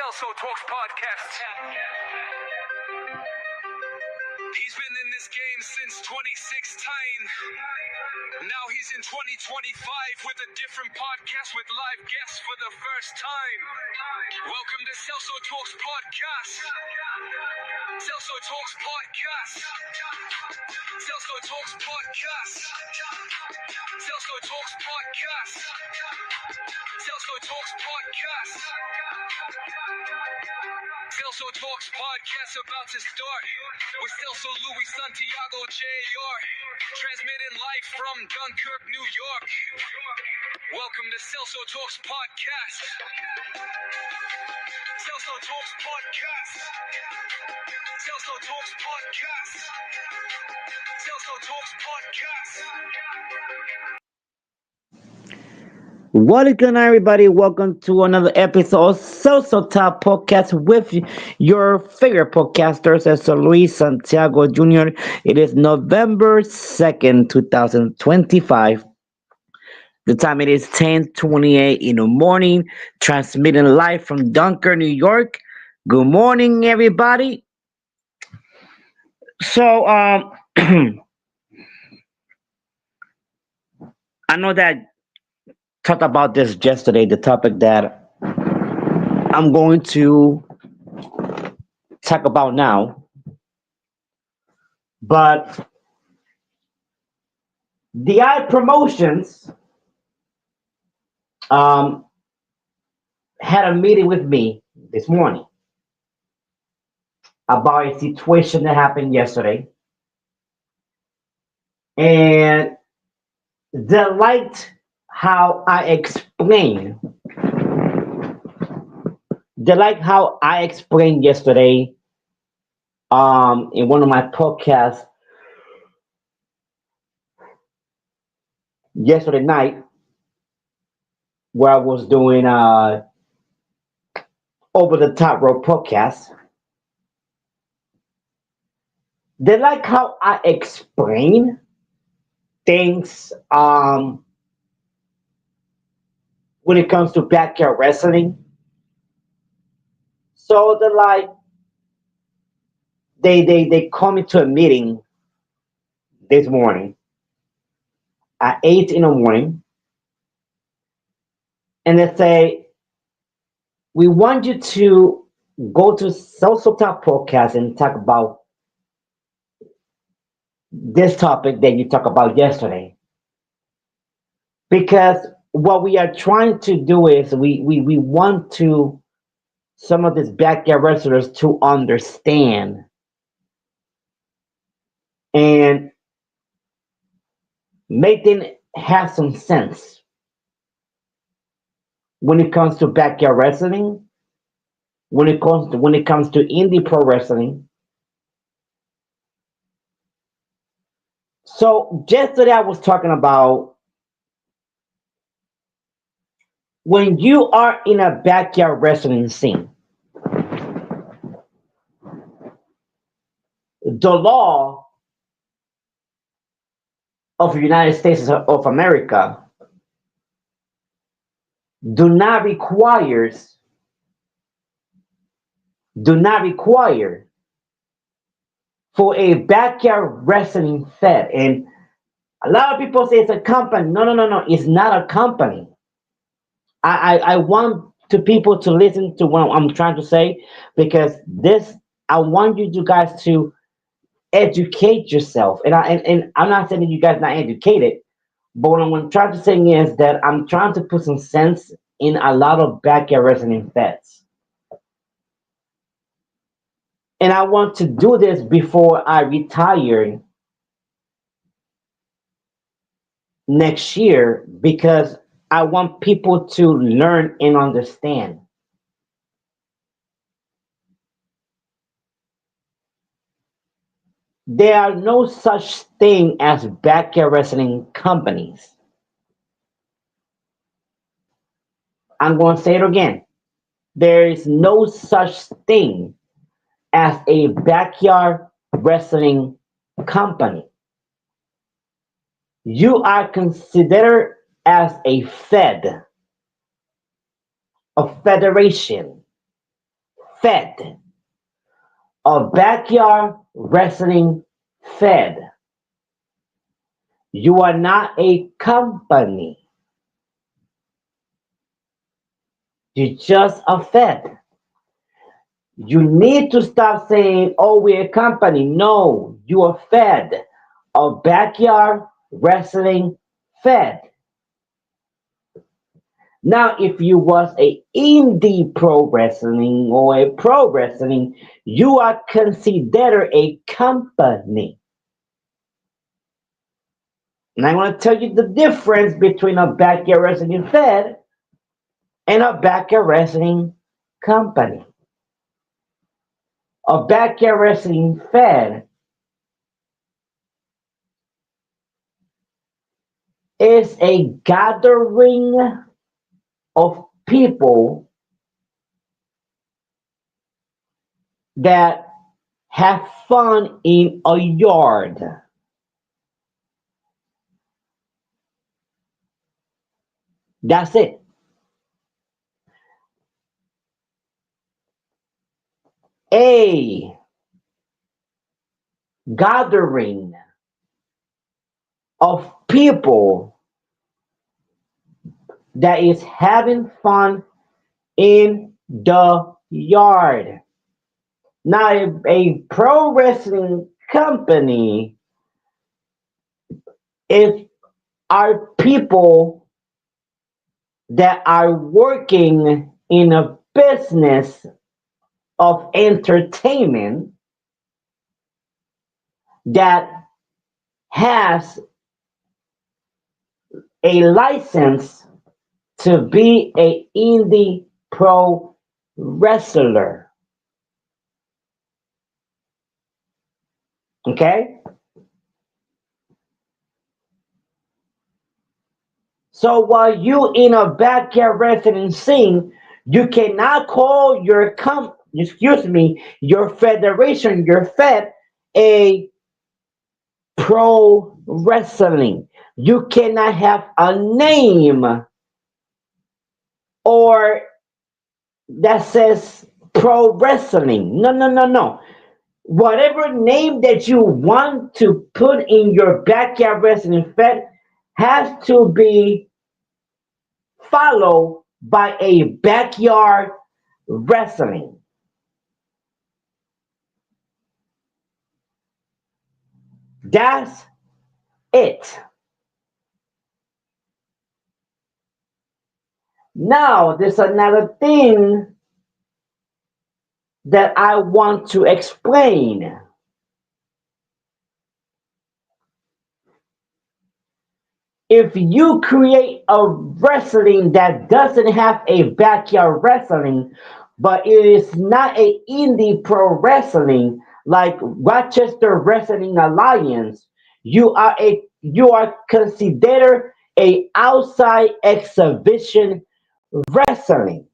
Celso Talks podcast. He's been in this game since 2016. Now he's in 2025 with a different podcast with live guests for the first time. Welcome to Celso Talks podcast. Celso Talks podcast. Celso Talks podcast. Celso Talks podcast. Celso Talks podcast. Celso Talks podcast about to start with Celso Luis Santiago Jr. transmitting live from Dunkirk, New York. Welcome to Celso Talks podcast. Celso Talks podcast. Celso Talks podcast. Celso Talks podcast. What is going on, everybody? Welcome to another episode of Celso Top Podcast with your favorite podcasters, Celso Luis Santiago Jr. It is November 2nd, 2025. The time it is 10:28 in the morning, transmitting live from Dunkirk, New York. Good morning, everybody. So, I know that talked about this yesterday, the topic that I'm going to talk about now. But the eye promotions had a meeting with me this morning about a situation that happened yesterday. And they liked how I explained. They liked how I explained yesterday in one of my podcasts yesterday night, where I was doing over the top rope podcast. They like how I explain things when it comes to backyard wrestling. So they're like, they call me to a meeting this morning at 8 in the morning, and they say, we want you to go to Celso Top Podcast and talk about this topic that you talked about yesterday. Because what we are trying to do is we want to some of these backyard wrestlers to understand and make them have some sense when it comes to backyard wrestling, when it comes to indie pro wrestling. So yesterday I was talking about when you are in a backyard wrestling scene, the law of the United States of America do not require for a backyard wrestling fed. And a lot of people say it's a company. No. It's not a company. I want to people to listen to what I'm trying to say, because I want you guys to educate yourself. And I'm not saying that you guys not educated, but what I'm trying to say is that I'm trying to put some sense in a lot of backyard wrestling feds. And I want to do this before I retire next year, because I want people to learn and understand. There are no such thing as backyard wrestling companies. I'm going to say it again. There is no such thing as a backyard wrestling company. You are considered as a federation. fed, a backyard wrestling fed. You are not a company. You're just a fed. You need to stop saying, oh, we're a company. No, you are fed. A backyard wrestling fed. Now, if you was a indie pro wrestling or a pro wrestling, you are considered a company. And I'm going to tell you the difference between a backyard wrestling fed and a backyard wrestling company. A backyard wrestling fed is a gathering of people that have fun in a yard. That's it. A gathering of people that is having fun in the yard. Now, a pro wrestling company is are people that are working in a business of entertainment that has a license to be a indie pro wrestler. Okay? So while you in a backyard wrestling scene, you cannot call your federation, your fed, a pro wrestling. You cannot have a name or that says pro wrestling. No, no, no, no. Whatever name that you want to put in your backyard wrestling fed has to be followed by a backyard wrestling. That's it. Now, there's another thing that I want to explain. If you create a wrestling that doesn't have a backyard wrestling, but it is not a indie pro wrestling like Rochester Wrestling Alliance, you are considered a outside exhibition wrestling.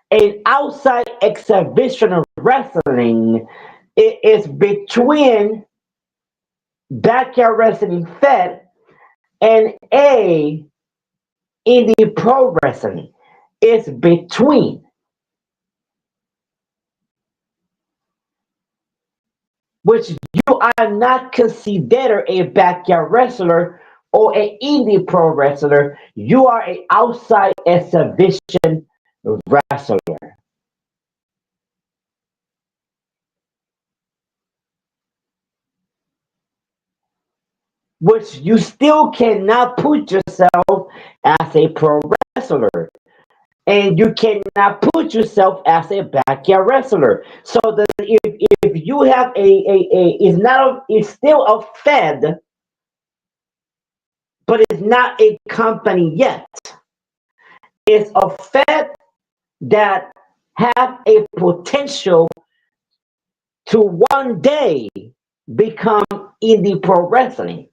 An outside exhibition wrestling it is between backyard wrestling fed and a indie pro wrestling. It's between, which you are not considered a backyard wrestler or an indie pro wrestler. You are an outside exhibition wrestler, which you still cannot put yourself as a pro wrestler. And you cannot put yourself as a backyard wrestler. So that if you have it's not it's still a fed, but it's not a company yet. It's a fed that have a potential to one day become indie pro wrestling.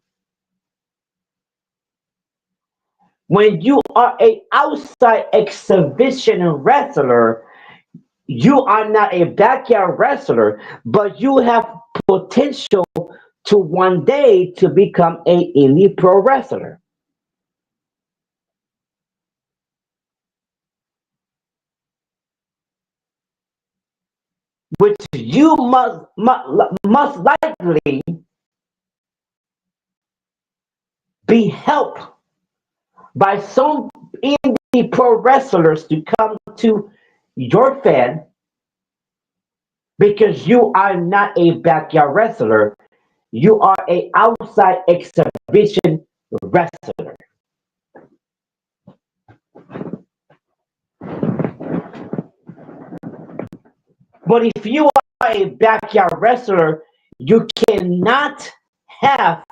When you are a outside exhibition wrestler, you are not a backyard wrestler, but you have potential to one day to become a indie pro wrestler. which you must likely be helped by some indie pro wrestlers to come to your Fed because you are not a backyard wrestler. You are a outside exhibition wrestler. But if you are a backyard wrestler, you cannot have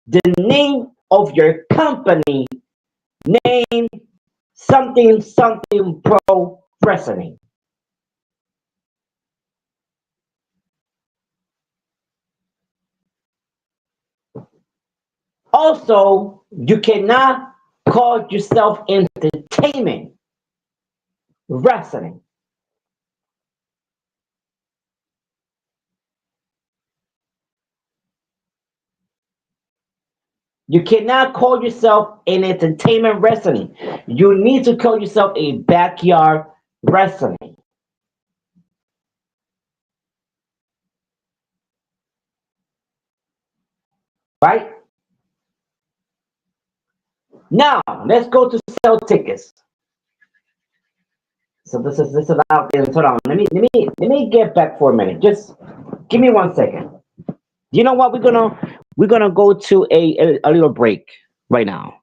the name of your company name something something pro wrestling. Also, you cannot call yourself entertainment wrestling. You cannot call yourself an entertainment wrestling. You need to call yourself a backyard wrestling, right? Now, let's go to sell tickets. So this is out there. Hold on. Let me get back for a minute. Just give me 1 second. You know what? We're gonna go to a little break right now.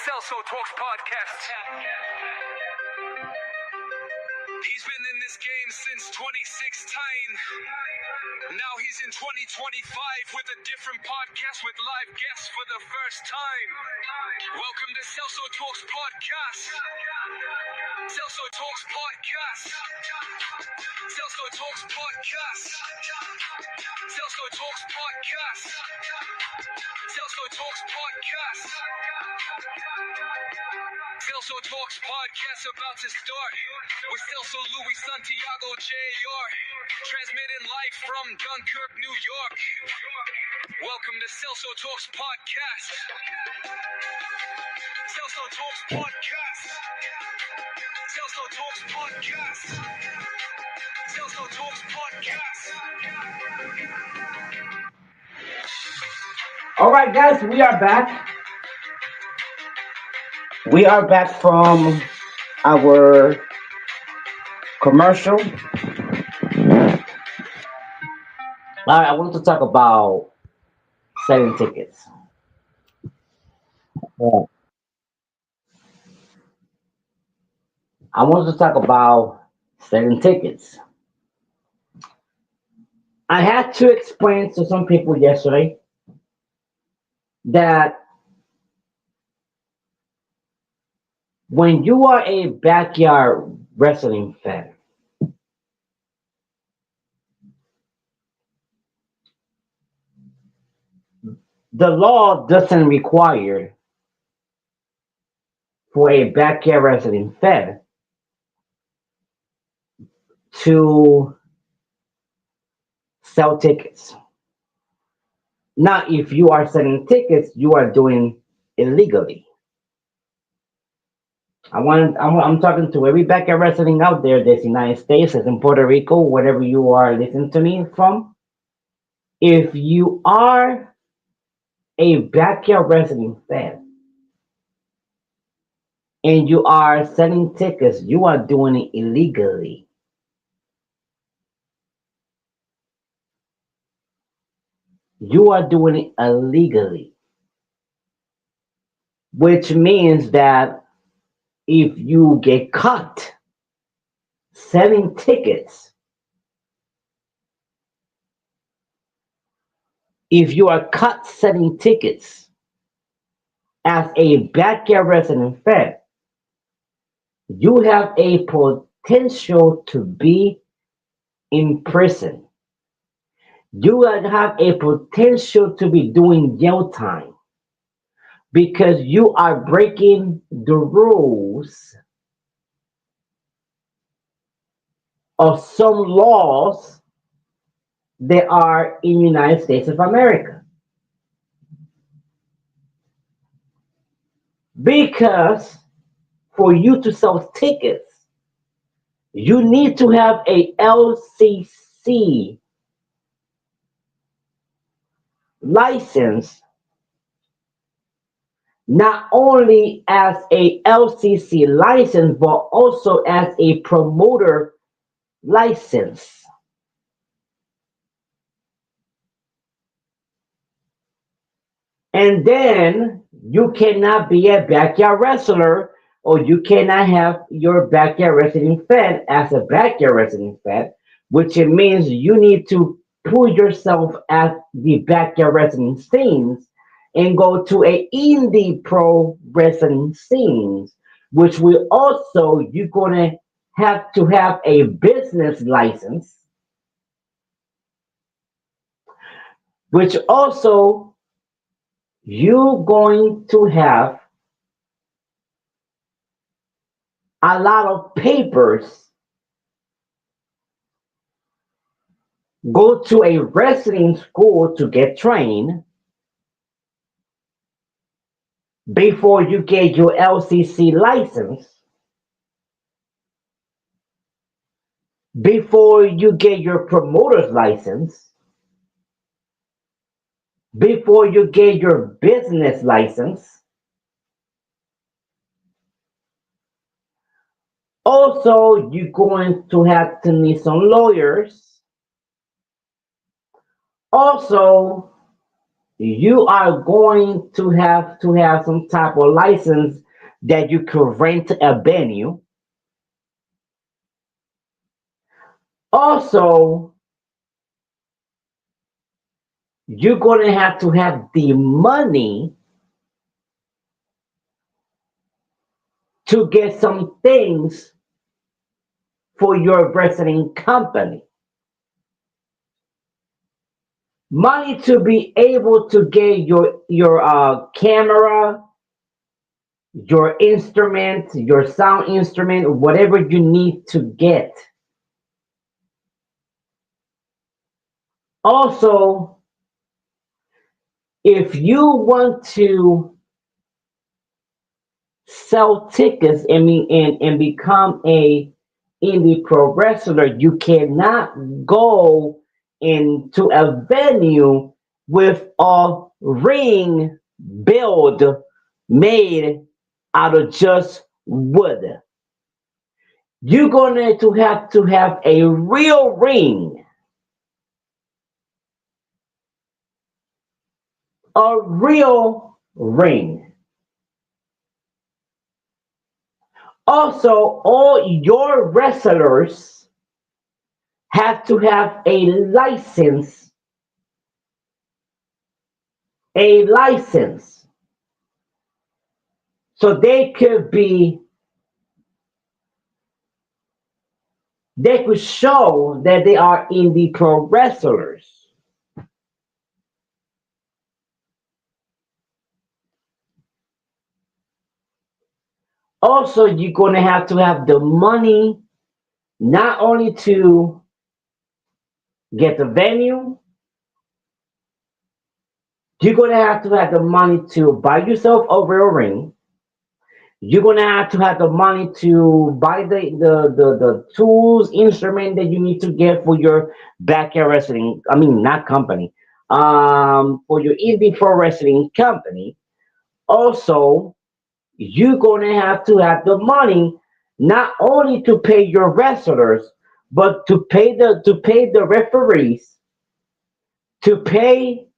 Celso Talks Podcast. He's been in this game since 2016. Now he's in 2025 with a different podcast with live guests for the first time. Welcome to Celso Talks Podcast. Celso Talks Podcast. Celso Talks Podcast. Celso Talks Podcast. Celso Talks Podcast. Celso Talks Podcast about to start with Celso Louis Santiago Jr. Transmitting live from Dunkirk, New York. Welcome to Celso Talks Podcast. Celso Talks Podcast. Celso Talks Podcast. Celso Talks Podcast. All right, guys, we are back. We are back from our commercial. All right, I want to talk about selling tickets. Yeah. I want to talk about selling tickets. I had to explain to some people yesterday that when you are a backyard wrestling fan, the law doesn't require for a backyard wrestling fan to sell tickets. Now, if you are selling tickets, you are doing illegally. I'm talking to every backyard wrestling out there. There's United States, there's in Puerto Rico, wherever you are listening to me from. If you are a backyard wrestling fan and you are selling tickets, you are doing it illegally. You are doing it illegally, which means that if you get caught selling tickets, if you are caught selling tickets as a backyard resident fan, you have a potential to be in prison. You have a potential to be doing jail time because you are breaking the rules of some laws that are in United States of America. Because for you to sell tickets, you need to have a LCC license, not only as a LCC license, but also as a promoter license. And then you cannot be a backyard wrestler, or you cannot have your backyard wrestling fed as a backyard wrestling fed, which it means you need to put yourself at the backyard wrestling scenes and go to a indie pro wrestling scenes, which will also you're gonna have to have a business license, which also you're going to have a lot of papers, go to a wrestling school to get trained before you get your LCC license, before you get your promoter's license, before you get your business license. Also, you're going to have to need some lawyers. Also, you are going to have some type of license that you could rent a venue. Also, you're going to have the money to get some things for your wrestling company. Money to be able to get your camera, your instrument, your sound instrument, whatever you need to get. Also, if you want to sell tickets and become a indie pro wrestler, you cannot go into a venue with a ring build made out of just wood. You're going to have a real ring, a real ring. Also, all your wrestlers have to have a license, so they could show that they are indie pro wrestlers. Also, you're going to have the money not only to get the venue, you're going to have the money to buy yourself a real ring. You're going to have the money to buy the tools, instrument that you need to get for your backyard wrestling. I mean, not company. For your indie pro wrestling company. Also, you're going to have the money not only to pay your wrestlers, but to pay the referees, to pay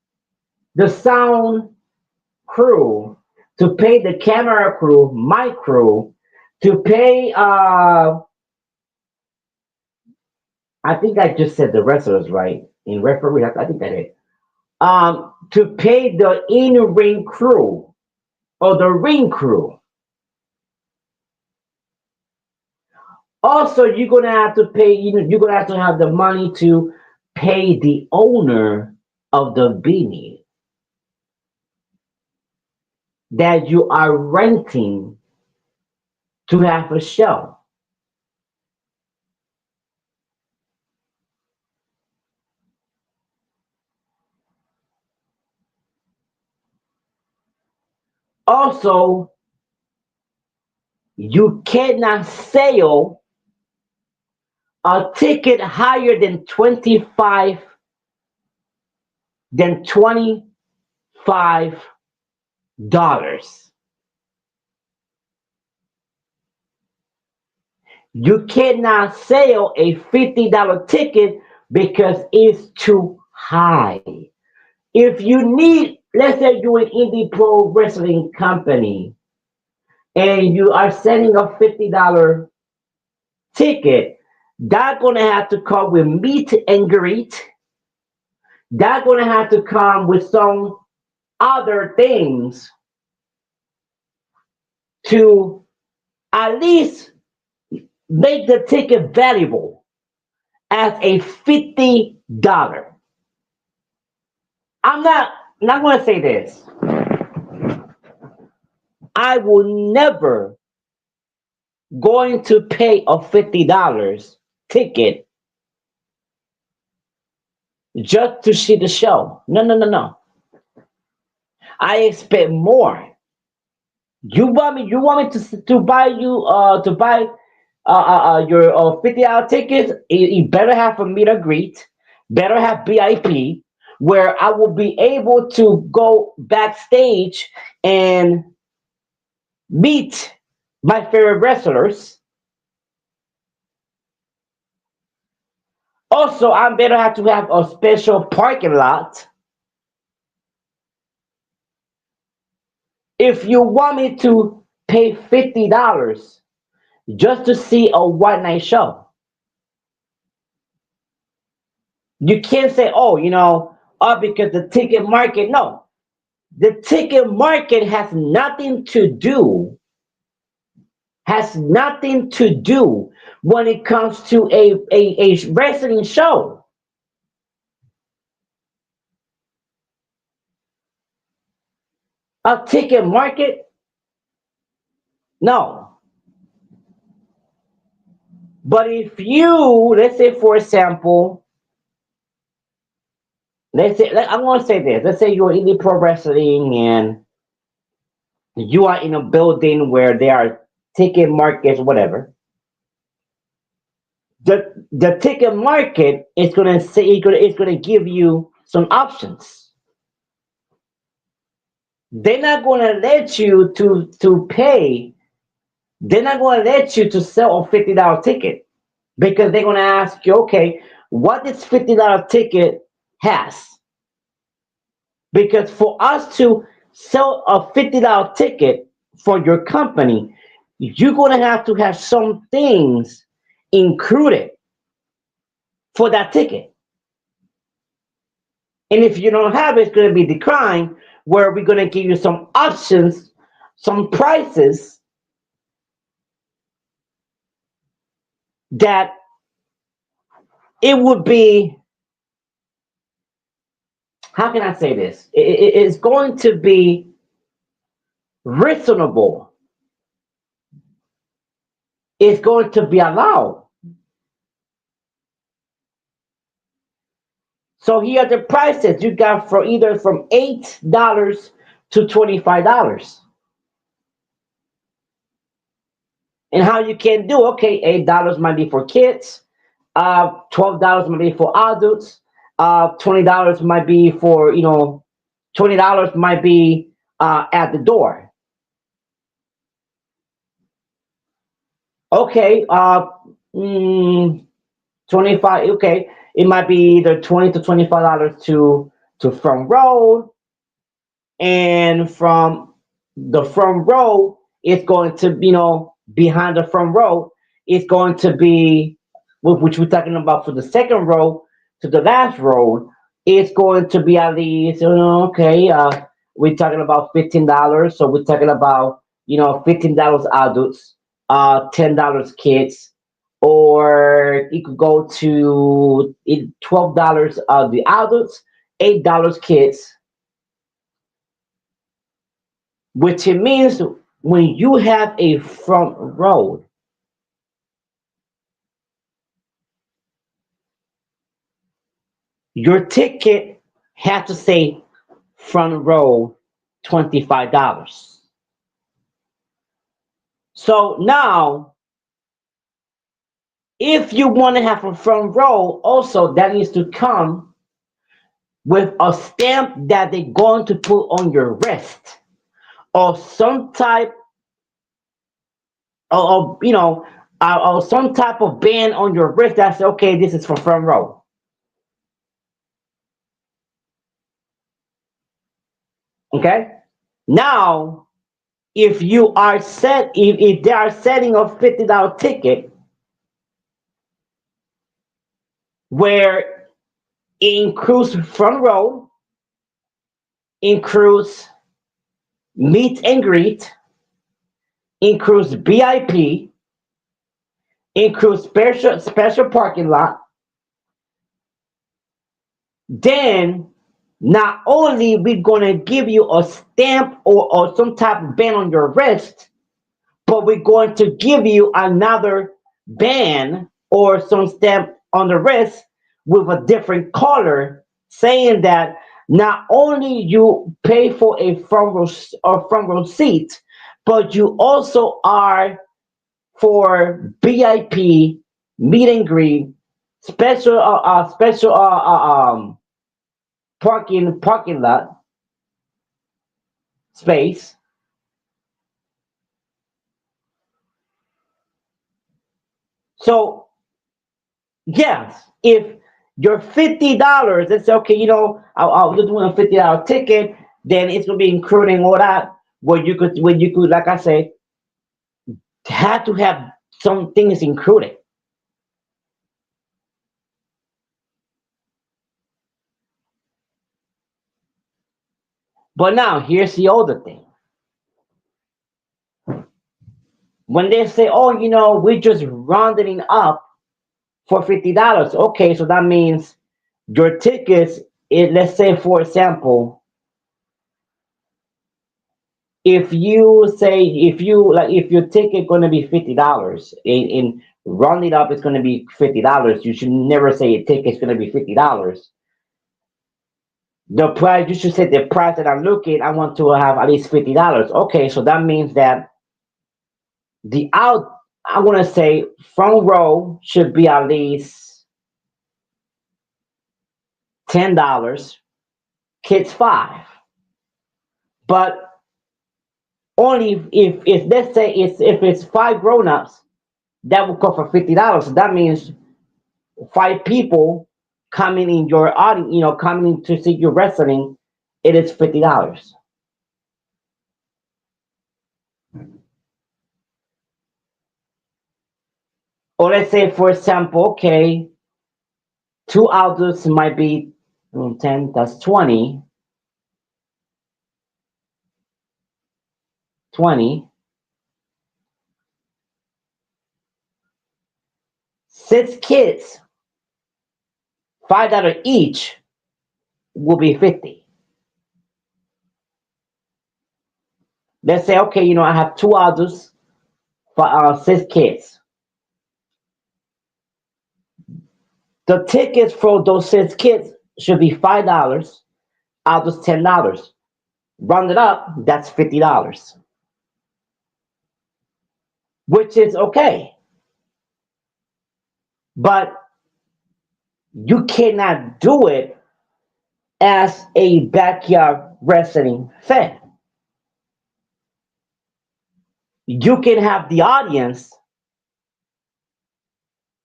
the sound crew, to pay the camera crew, my crew, to pay I think I just said the wrestlers right in referee. I think that is. to pay the in-ring crew or the ring crew. Also, you're gonna have to pay. You're gonna have to have the money to pay the owner of the venue that you are renting to have a show. Also, you cannot sell a ticket higher than 25 dollars. You cannot sell a $50 ticket because it's too high. If you need, let's say you're an indie pro wrestling company and you are selling a $50 ticket, that's gonna have to come with meet and greet. That's gonna have to come with some other things to at least make the ticket valuable as a $50. I'm not gonna say this. I will never going to pay a $50 ticket just to see the show. No, no, no, no. I expect more. You want me to buy your $50 tickets? You better have a meet and greet, better have VIP, where I will be able to go backstage and meet my favorite wrestlers. Also, I'm better have to have a special parking lot. If you want me to pay $50 just to see a one night show, you can't say, oh, because the ticket market. No, the ticket market has nothing to do when it comes to a wrestling show. A ticket market, no. But if you, let's say, for example, I'm going to say this. Let's say you're indie pro wrestling and you are in a building where there are ticket markets, whatever. The ticket market is going to say it's going to give you some options. They're not going to let you to pay. They're not going to let you to sell a $50 ticket because they're going to ask you, okay, what this $50 ticket has? Because for us to sell a $50 ticket for your company, you're going to have some things included for that ticket. And if you don't have it, it's going to be declined, where we're going to give you some options, some prices that it would be, how can I say this? It's going to be reasonable. It's going to be allowed. So here are the prices you got for either from $8 to $25. And how you can do, okay, $8 might be for kids, $12 might be for adults, $20 might be for, $20 might be at the door. Okay, mm, 25, okay, it might be either 20 to $25 to front row, and from the front row it's going to, behind the front row it's going to be, which we're talking about, for the second row to the last row, it's going to be at least, okay, we're talking about $15. So we're talking about, $15 adults, $10 kids, or it could go to $12 the adults, $8 kids, which it means when you have a front row, your ticket has to say front row $25. So now, if you want to have a front row, also that needs to come with a stamp that they're going to put on your wrist, or some type of, or some type of band on your wrist that says, okay, this is for front row. Okay. Now, if they are setting a $50 ticket where it includes front row, includes meet and greet, includes VIP, includes special parking lot, then not only we gonna give you a stamp, or some type of band on your wrist, but we're going to give you another band or some stamp on the wrist with a different color, saying that not only you pay for a front row seat, but you also are for VIP, meet and greet, special parking lot space. So yes, if you're $50, it's okay. I'll just want a $50 ticket. Then it's gonna be including all that. Where you could, like I say, have to have some things included. But now here's the other thing. When they say, "Oh, we're just rounding up for $50," okay, so that means your tickets. Let's say, for example, if your ticket gonna be $50, in round it up, it's gonna be $50. You should never say a ticket's gonna be $50. The price, you should say the price that I'm looking. I want to have at least $50. Okay, so that means that the out. I want to say front row should be at least $10. Kids five, but only if let's say if it's five grown-ups, that will cost for $50. So that means five people coming in your audience, coming in to see your wrestling, it is $50. Or let's say, for example, okay, two adults might be 10, that's 20, 20, six kids, $5 each will be 50. Let's say, okay, I have two adults for six kids. The tickets for those six kids should be $5, adults $10. Rounded up, that's $50, which is okay. But you cannot do it as a backyard wrestling fan. You can have the audience,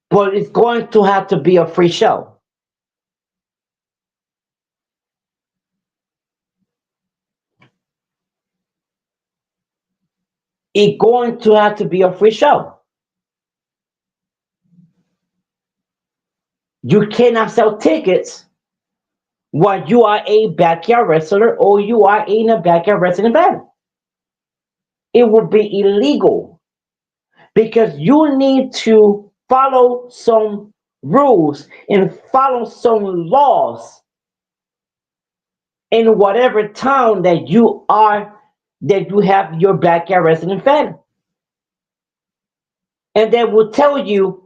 but it's going to have to be a free show. It's going to have to be a free show. You cannot sell tickets while you are a backyard wrestler or you are in a backyard wrestling event. It would be illegal because you need to follow some rules and follow some laws in whatever town that you are, that you have your backyard wrestling event. And they will tell you,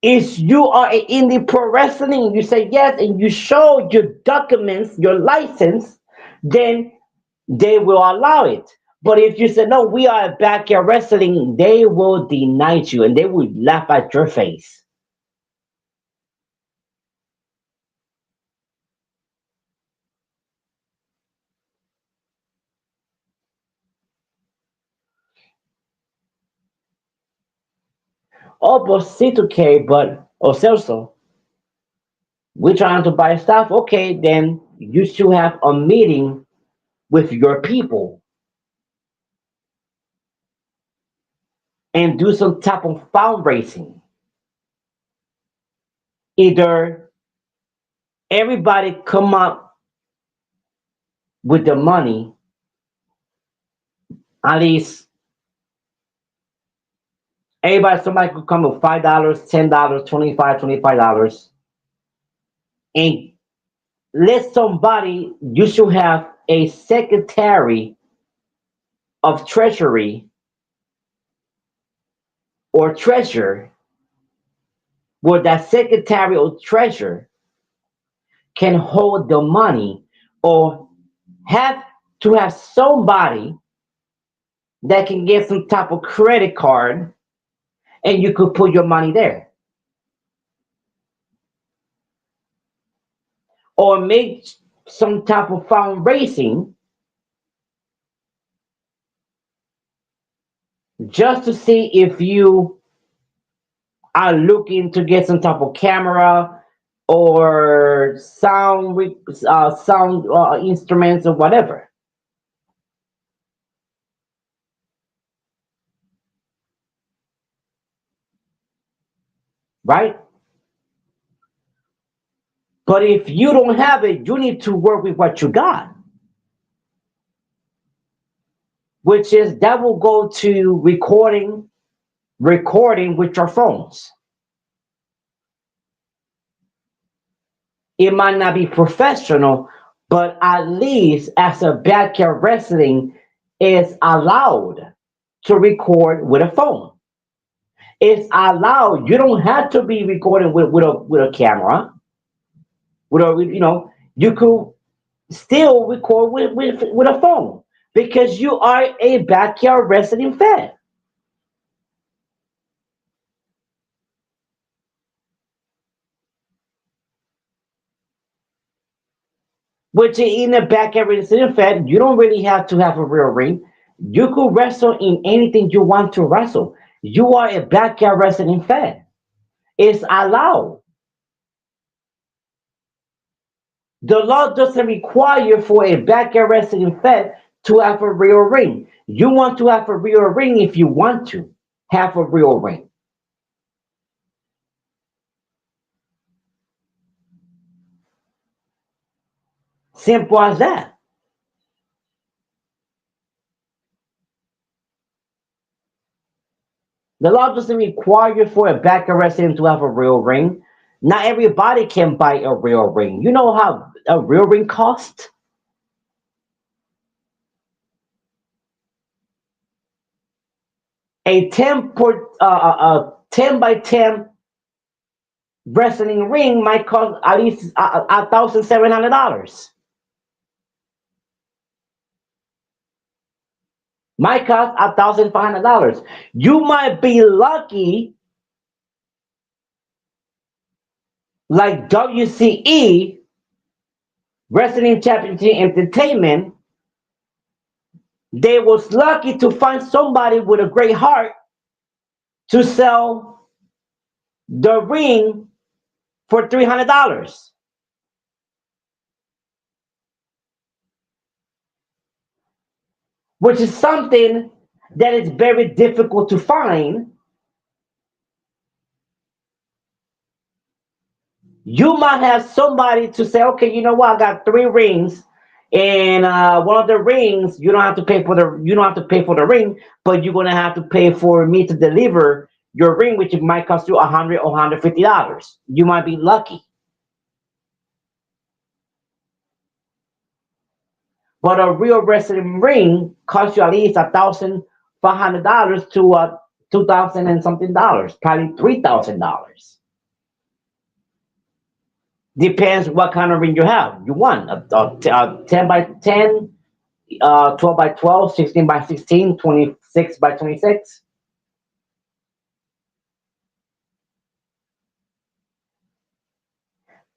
if you are in the pro wrestling, you say yes, and you show your documents, your license, then they will allow it. But if you say no, we are backyard wrestling, they will deny you and they will laugh at your face. Oh, but C2K, but oh, Celso, we're trying to buy stuff. Okay, then you should have a meeting with your people and do some type of fundraising. Either everybody come up with the money, at least everybody, somebody could come with $5, $10, 25 $25, and let somebody, you should have a secretary of treasury or treasurer, where that secretary or treasurer can hold the money, or have to have somebody that can get some type of credit card and you could put your money there, or make some type of fundraising just to see if you are looking to get some type of camera or sound instruments or whatever, right? But if you don't have it, you need to work with what you got, which is that will go to recording with your phones. It might not be professional, but at least as a backyard wrestling is allowed to record with a phone. It's allowed. You don't have to be recording with a camera. You could still record with a phone because you are a backyard wrestling fan. Which in a backyard wrestling fan, you don't really have to have a real ring. You could wrestle in anything you want to wrestle. You are a backyard wrestling fan. It's allowed. The law doesn't require for a backyard wrestling fan to have a real ring. You want to have a real ring if you want to have a real ring. Simple as that. The law doesn't require for a backyard wrestling to have a real ring. Not everybody can buy a real ring. You know how a real ring costs? A 10 by 10 wrestling ring might cost at least $1,700. Might cost $1,500. You might be lucky, like WCE, Wrestling Championship Entertainment. They was lucky to find somebody with a great heart to sell the ring for $300, which is something that is very difficult to find. You might have somebody to say, okay, you know what? I got three rings, and one of the rings you don't have to pay for the ring, but you're gonna have to pay for me to deliver your ring, which it might cost you $100 or $150. You might be lucky, but a real wrestling ring costs you at least $1,500 to 2,000 and something dollars, probably $3,000. Depends what kind of ring you have. You want a 10 by 10, 12 by 12, 16 by 16, 26 by 26.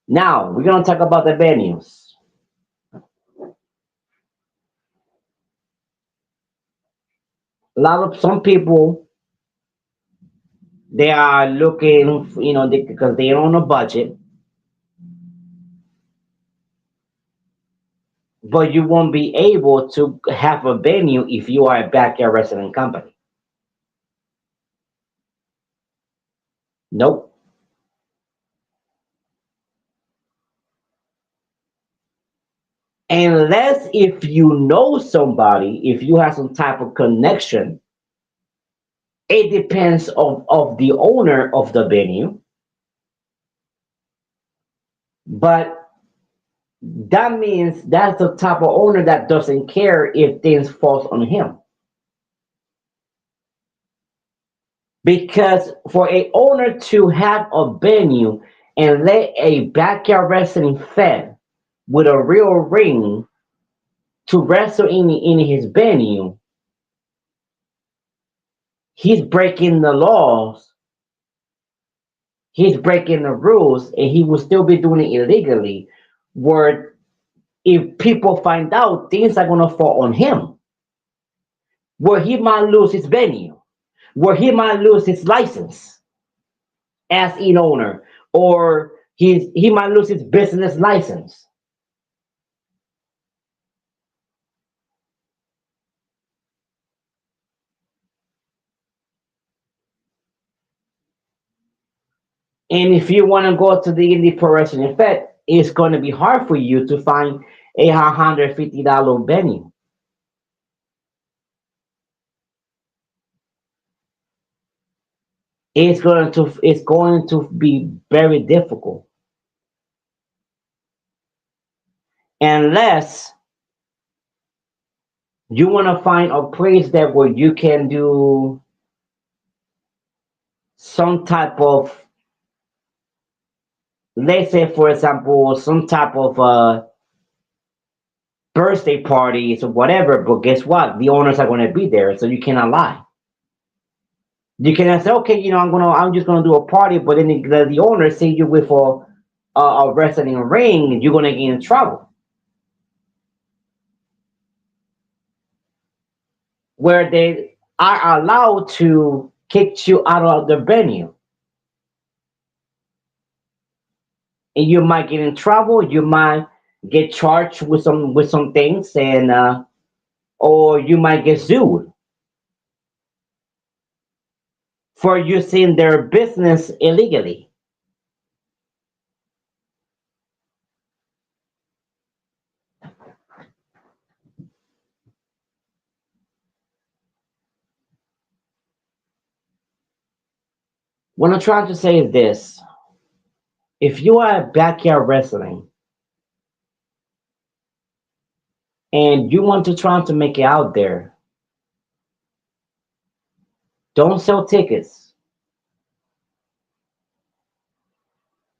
Now, we're going to talk about the venues. Some people, they are looking, because they're on a budget, but you won't be able to have a venue if you are a backyard wrestling company. Nope. Unless if you know somebody, if you have some type of connection, it depends of the owner of the venue. But that means that's the type of owner that doesn't care if things falls on him. Because for a owner to have a venue and let a backyard wrestling fan with a real ring to wrestle in his venue, he's breaking the laws, he's breaking the rules, and he will still be doing it illegally. Where if people find out, things are gonna fall on him. Where he might lose his venue, where he might lose his license as an owner, or he might lose his business license. And if you want to go to the indie pro wrestling fed, it's going to be hard for you to find a $150 venue. It's going to be very difficult unless you want to find a place that where you can do some type of, let's say for example, some type of birthday parties or whatever. But guess what? The owners are going to be there, so you cannot lie. You cannot say, okay, I'm just gonna do a party, but then the owner say you with a wrestling ring, you're gonna get in trouble. Where they are allowed to kick you out of the venue, and you might get in trouble. You might get charged with some things, and or you might get sued for using their business illegally. What I'm trying to say is this: if you are backyard wrestling and you want to try to make it out there, don't sell tickets.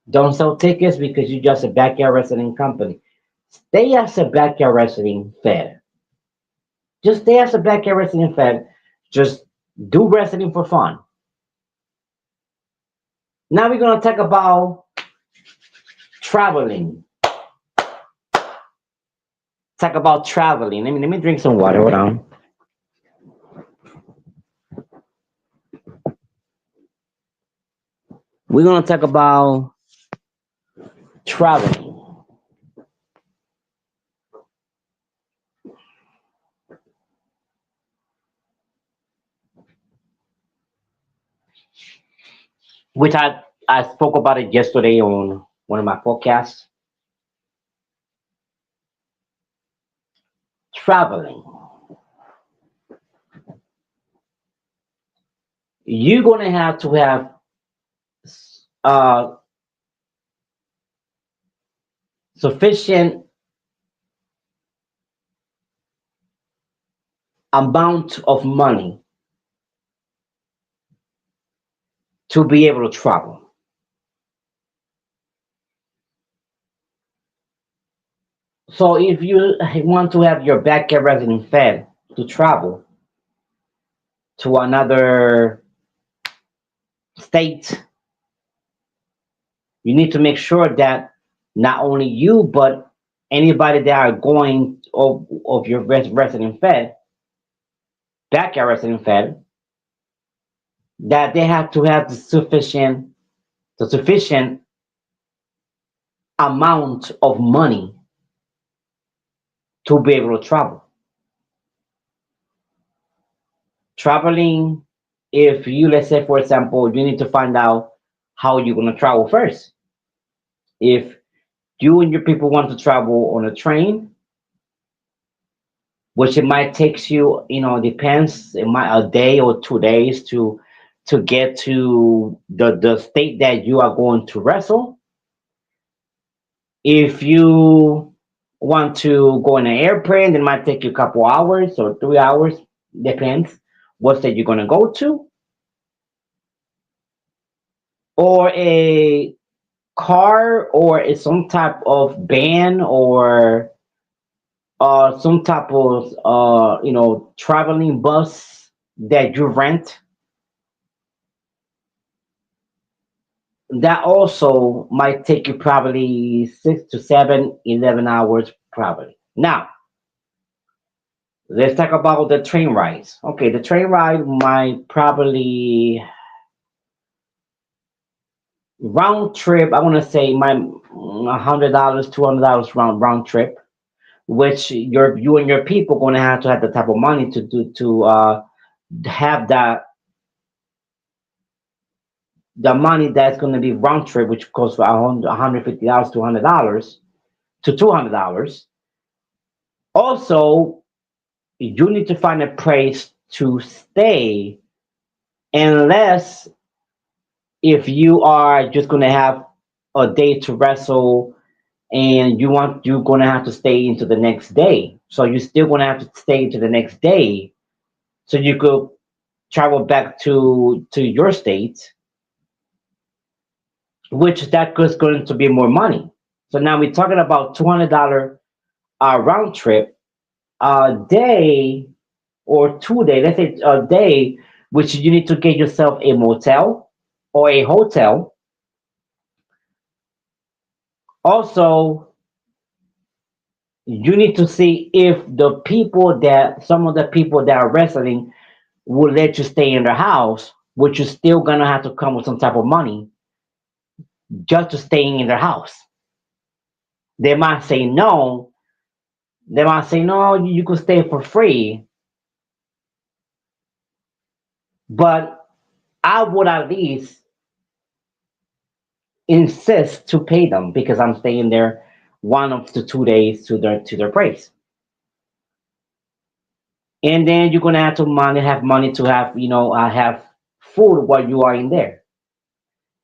Don't sell tickets because you're just a backyard wrestling company. Stay as a backyard wrestling fan. Just stay as a backyard wrestling fan. Just do wrestling for fun. Now we're gonna talk about traveling. Talk about traveling. Let me drink some water. Hold on. We're gonna talk about traveling, which I spoke about it yesterday on one of my podcasts, traveling. You're gonna have to have uh, sufficient amount of money to be able to travel. So if you want to have your backyard resident fed to travel to another state, you need to make sure that not only you but anybody that are going of your resident fed, backyard resident fed, that they have to have the sufficient amount of money to be able to travel. Traveling, if you, let's say for example, you need to find out how you're going to travel first. If you and your people want to travel on a train, which it might takes you, depends, it might a day or 2 days to get to the state that you are going to wrestle. If you want to go in an airplane, it might take you a couple hours or 3 hours, depends what state you're going to go to. Or a car, or some type of van, or some type of traveling bus that you rent, that also might take you probably 6 to 7, 11 hours probably. Now let's talk about the train rides. Okay, the train ride might probably round trip, I want to say my $100, $200 round trip, which you and your people going to have the type of money to have the money that's going to be round trip, which costs for $150 to $100 to $200. Also, you need to find a place to stay, unless if you are just going to have a day to wrestle and you're going to have to stay into the next day. So you're still going to have to stay into the next day so you could travel back to your state, which that is going to be more money. So now we're talking about $200 round trip, a day or 2 day, let's say a day, which you need to get yourself a motel or a hotel. Also, you need to see if some of the people that are wrestling will let you stay in their house, which you're still gonna have to come with some type of money just to staying in their house. They might say no. They might say no, you could stay for free, but I would at least insist to pay them because I'm staying there 1 to 2 days to their place. And then you're gonna have money to have food while you are in there.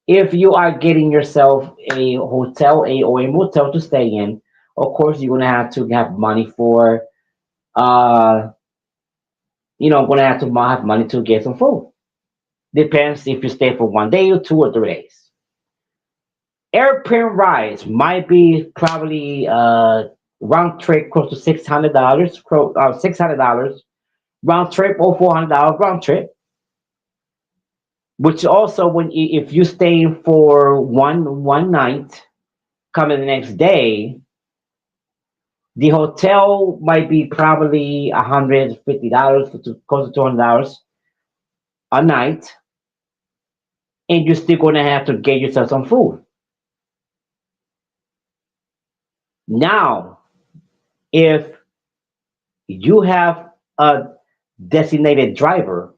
If you are getting yourself a hotel or a motel to stay in, of course you're gonna have to have money for uh gonna have money to get some food. Depends if you stay for 1 day or 2 or 3 days. Airplane rides might be probably round trip close to $600, $600 round trip, or $400 round trip. Which also, if you stay for one night, coming the next day, the hotel might be probably $150 to close to $200 a night, and you're still going to have to get yourself some food. Now, if you have a designated driver,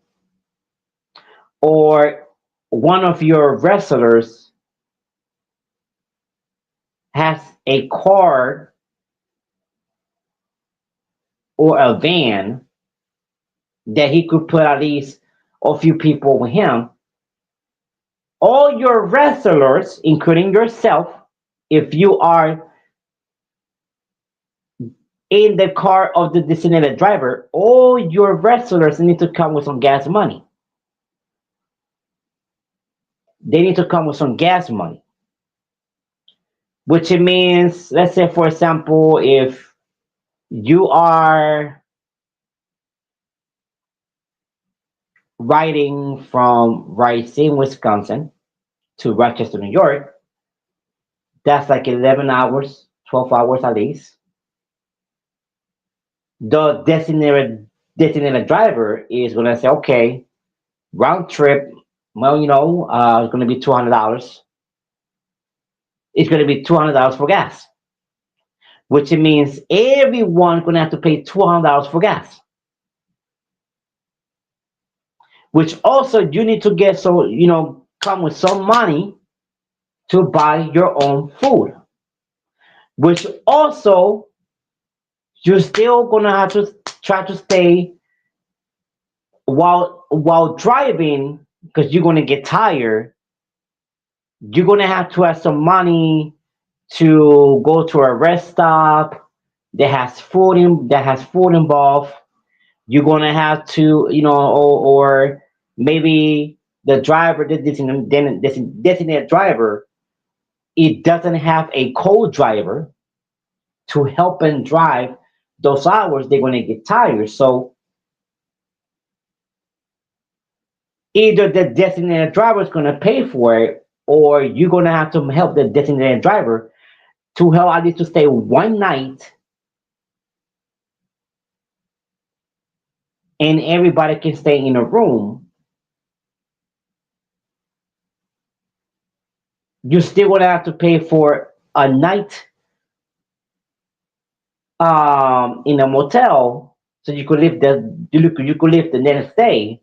or one of your wrestlers has a car or a van that he could put at least a few people with him, all your wrestlers, including yourself, if you are in the car of the designated driver, all your wrestlers need to come with some gas money. They need to come with some gas money, which it means, let's say, for example, if you are riding from Racine, Wisconsin to Rochester, New York, that's like 11 hours, 12 hours at least. The designated driver is going to say, okay, round trip, well, it's going to be $200. It's going to be $200 for gas, which it means everyone's going to have to pay $200 for gas, which also you need to get, so, come with some money to buy your own food, which also you're still going to have to try to stay while driving, because you're going to get tired. You're going to have some money to go to a rest stop that has food involved. You're gonna have to, or maybe the driver, the designated driver, it doesn't have a co-driver to help and drive those hours. They're gonna get tired. So either the designated driver is gonna pay for it, or you're gonna have to help the designated driver to help at least to stay one night, and everybody can stay in a room. You're still gonna have to pay for a night in a motel, so you could live the next day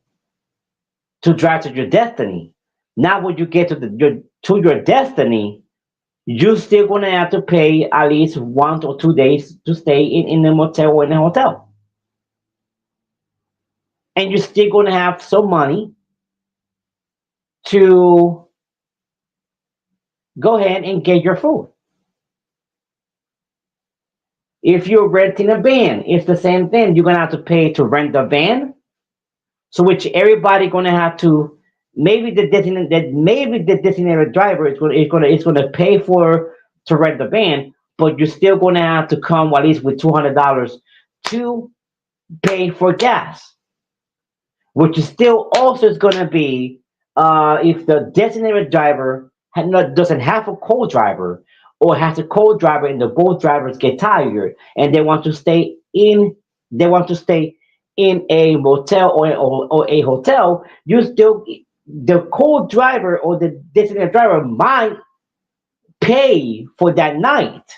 to drive to your destiny. Now when you get to your destiny, you're still gonna have to pay at least 1 or 2 days to stay in a motel or in a hotel. And you're still gonna have some money to go ahead and get your food. If you're renting a van, it's the same thing. You're gonna have to pay to rent the van. So which everybody gonna have to, maybe the designated driver is gonna pay for to rent the van, but you're still gonna have to come at least with $200 to pay for gas, which is still also is gonna be, if the designated driver doesn't have a co-driver, or has a co-driver and the both drivers get tired and they want to stay in a motel or a hotel. You still, the co-driver or the designated driver might pay for that night,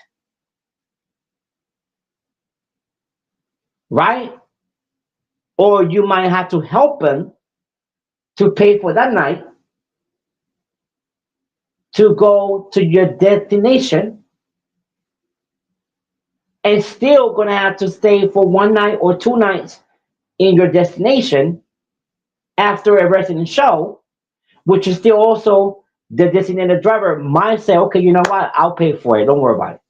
right? Or you might have to help them to pay for that night to go to your destination, and still gonna have to stay for one night or 2 nights in your destination after a resident show, which is still also the designated driver might say, okay, you know what, I'll pay for it, don't worry about it.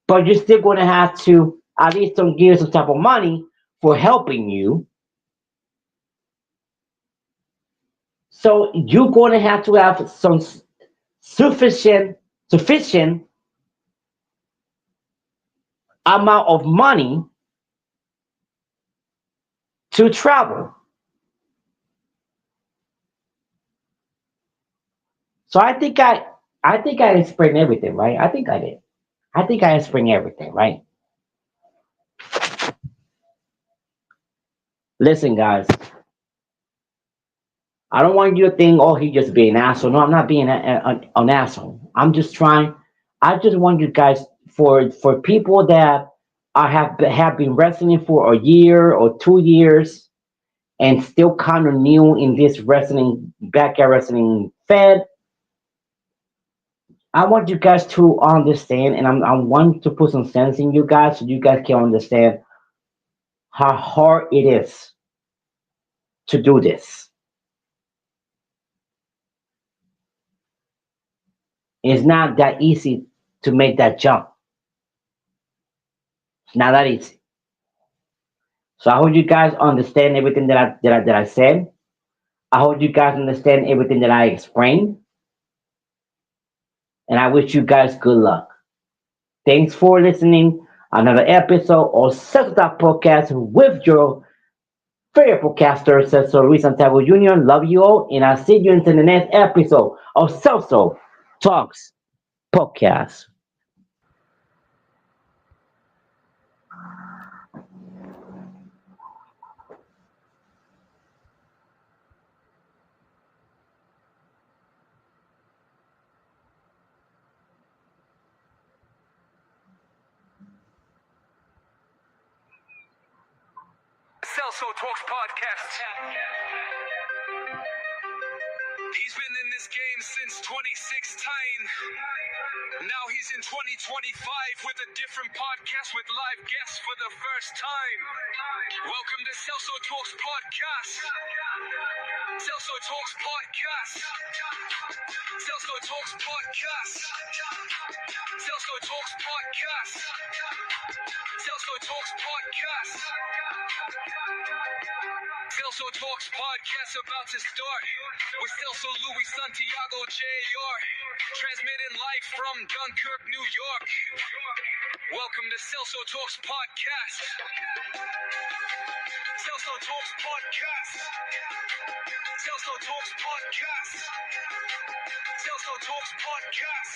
But you're still going to have to at least don't give some type of money for helping you. So you're going to have some sufficient amount of money to travel. So I think I explained everything, right? I think I did. I think I explained everything, right? Listen, guys, I don't want you to think, oh, he just being an asshole. No, I'm not being an asshole. I'm just trying. I just want you guys, for people that have been wrestling for a year or 2 years and still kind of new in this wrestling, backyard wrestling fed. I want you guys to understand, and I want to put some sense in you guys so you guys can understand how hard it is to do this. It's not that easy to make that jump. It's not that easy. So I hope you guys understand everything that I said. I hope you guys understand everything that I explained, and I wish you guys good luck. Thanks for listening. Another episode of Self Talk Podcast with your favorite podcaster, Celso Luis Santiago Jr. Love you all, and I'll see you in the next episode of Celso Talks Podcast. Celso Talks Podcast. He's been in this game since 2016. Now he's in 2025 with a different podcast with live guests for the first time. Welcome to Celso Talks Podcast. Celso Talks Podcast. Celso Talks Podcast. Celso Talks Podcast. Celso Talks Podcast. Celso Talks Podcast about to start with Celso Luis Santiago Jr. Transmitting live from Dunkirk, New York. Welcome to Celso Talks Podcast. Celso Talks Podcast. Celso Talks Podcast. Celso Talks Podcast.